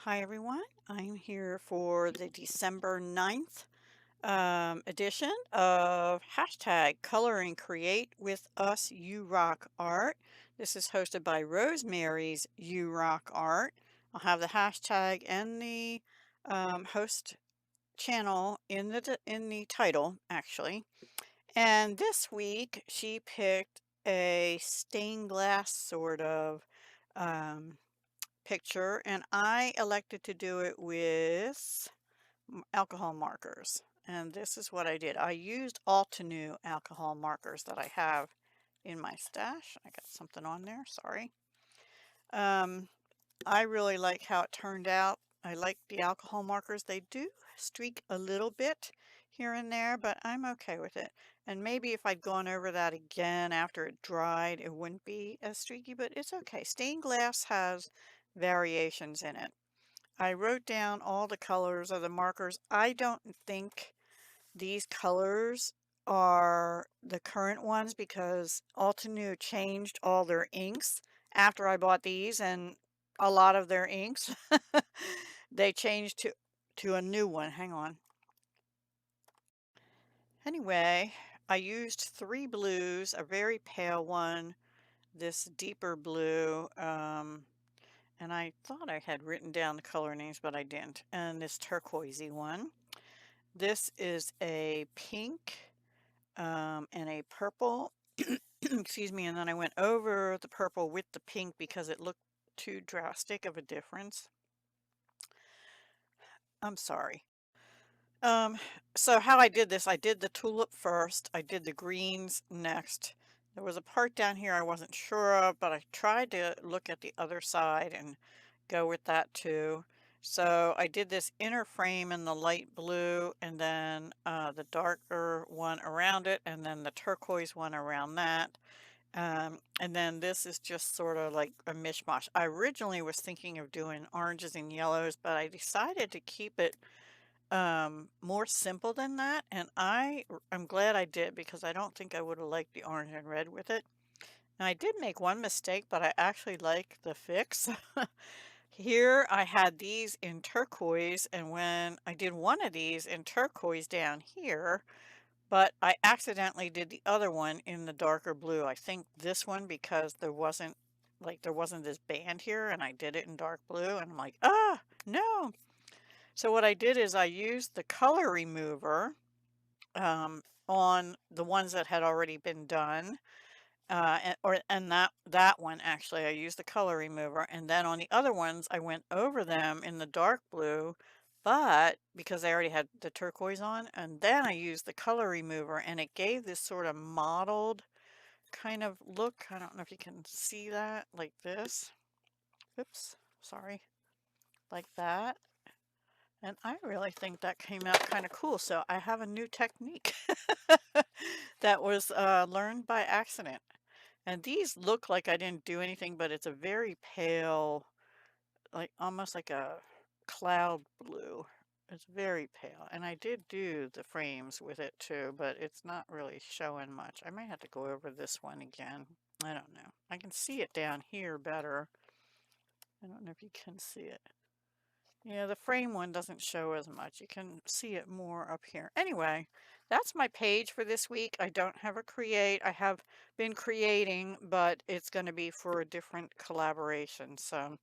Hi everyone, I'm here for the December 9th edition of hashtag Color and Create with Us You Rock Art. This is hosted by Rosemary's You Rock Art. I'll have the hashtag and the host channel in the title actually. And this week she picked a stained glass sort of um, picture, and I elected to do it with alcohol markers. And this is what I did. I used Altenew alcohol markers that I have in my stash. I got something on there, sorry. Um, I really like how it turned out. I like the alcohol markers. They do streak a little bit here and there, but I'm okay with it. And maybe if I'd gone over that again after it dried, it wouldn't be as streaky, but it's okay. Stained glass has variations in it. I wrote down all the colors of the markers. I don't think these colors are the current ones because Altenew changed all their inks after I bought these, and a lot of their inks they changed to a new one. Hang on. Anyway, I used three blues, a very pale one, this deeper blue, and I thought I had written down the color names, but I didn't, and this turquoisey one. This is a pink and a purple. Excuse me, and then I went over the purple with the pink because it looked too drastic of a difference. I'm sorry. Um, so how I did this, I did the tulip first, I did the greens next. There was a part down here I wasn't sure of, but I tried to look at the other side and go with that too. So I did this inner frame in the light blue and then the darker one around it and then the turquoise one around that. And then this is just sort of like a mishmash. I originally was thinking of doing oranges and yellows, but I decided to keep it more simple than that, and I'm glad I did because I don't think I would have liked the orange and red with it. And I did make one mistake, but I actually like the fix. Here I had these in turquoise, and when I did one of these in turquoise down here, but I accidentally did the other one in the darker blue. I think this one because there wasn't this band here, and I did it in dark blue, and I'm like, ah, no. So what I did is I used the color remover on the ones that had already been done, and that one actually I used the color remover, and then on the other ones I went over them in the dark blue, but because I already had the turquoise on, and then I used the color remover, and it gave this sort of mottled kind of look. I don't know if you can see that, like this. Oops, sorry, like that. And I really think that came out kind of cool. So I have a new technique that was learned by accident. And these look like I didn't do anything, but it's a very pale, like almost like a cloud blue. It's very pale. And I did do the frames with it too, but it's not really showing much. I might have to go over this one again. I don't know. I can see it down here better. I don't know if you can see it. Yeah, the frame one doesn't show as much. You can see it more up here. Anyway, that's my page for this week. I don't have a create. I have been creating, but it's going to be for a different collaboration. So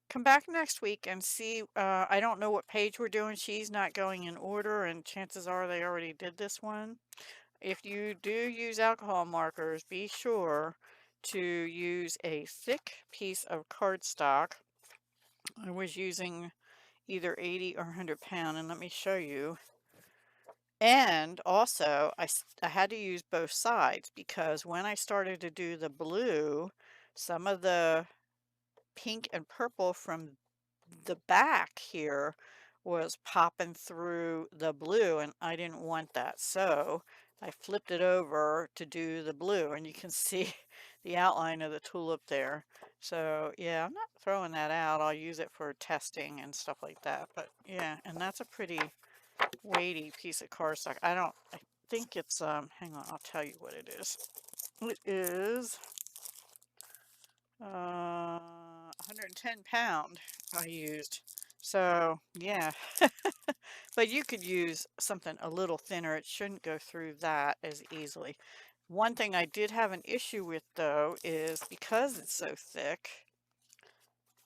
come back next week and see. I don't know what page we're doing. She's not going in order, and chances are they already did this one. If you do use alcohol markers, be sure to use a thick piece of cardstock. I was using either 80 or 100 pound, and let me show you. And also I had to use both sides because when I started to do the blue, some of the pink and purple from the back here was popping through the blue, and I didn't want that, so I flipped it over to do the blue, and you can see the outline of the tulip there. So yeah, I'm not throwing that out. I'll use it for testing and stuff like that. But yeah, and that's a pretty weighty piece of cardstock. I think it's hang on, I'll tell you what it is. It is 110 pound I used. So, yeah. But you could use something a little thinner. It shouldn't go through that as easily. One thing I did have an issue with though is because it's so thick,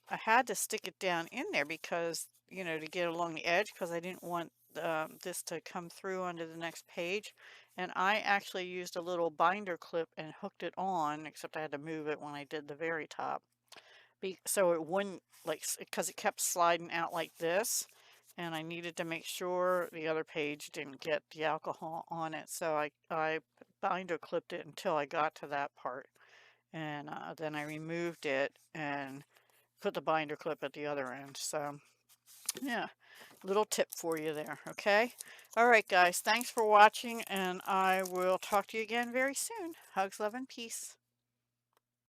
I had to stick it down in there because, you know, to get along the edge because I didn't want this to come through onto the next page. And I actually used a little binder clip and hooked it on, except I had to move it when I did the very top. So it wouldn't, like, because it kept sliding out like this. And I needed to make sure the other page didn't get the alcohol on it. So I binder clipped it until I got to that part. And then I removed it and put the binder clip at the other end. So yeah, little tip for you there. Okay. All right, guys. Thanks for watching, and I will talk to you again very soon. Hugs, love, and peace.